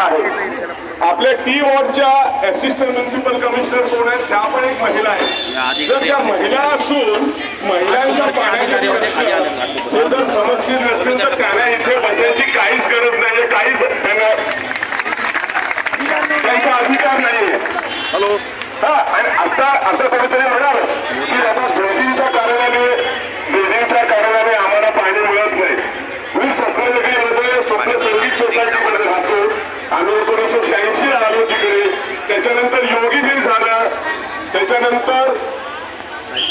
आहे. आपल्या T वॉर्डच्या assistant municipal commissioner कोण आहेत, त्या पण एक महिला आहे. जर त्या महिला असून महिलांच्या पाण्याचे प्रश्न हे जर समस्या नसतील तर त्यांना इथे बसायची काहीच गरज नाहीये, काहीच त्यांचा अधिकार नाहीये. हॅलो हा, आणि आता कोणीतरी म्हणाल की बाबा जोडींच्या कारणाने आम्हाला पाणी मिळत नाही. मी स्वप्ननगरीमध्ये स्वप्न संगीत सोसायटीमध्ये राहतो. आम्ही 1986 आलो तिकडे. त्याच्यानंतर योगी हिल झालं, त्याच्यानंतर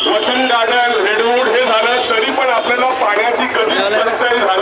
वसंत गार्डन, रेडवूड हे झालं, तरी पण आपल्याला पाण्याची कधीच टंचाई झाली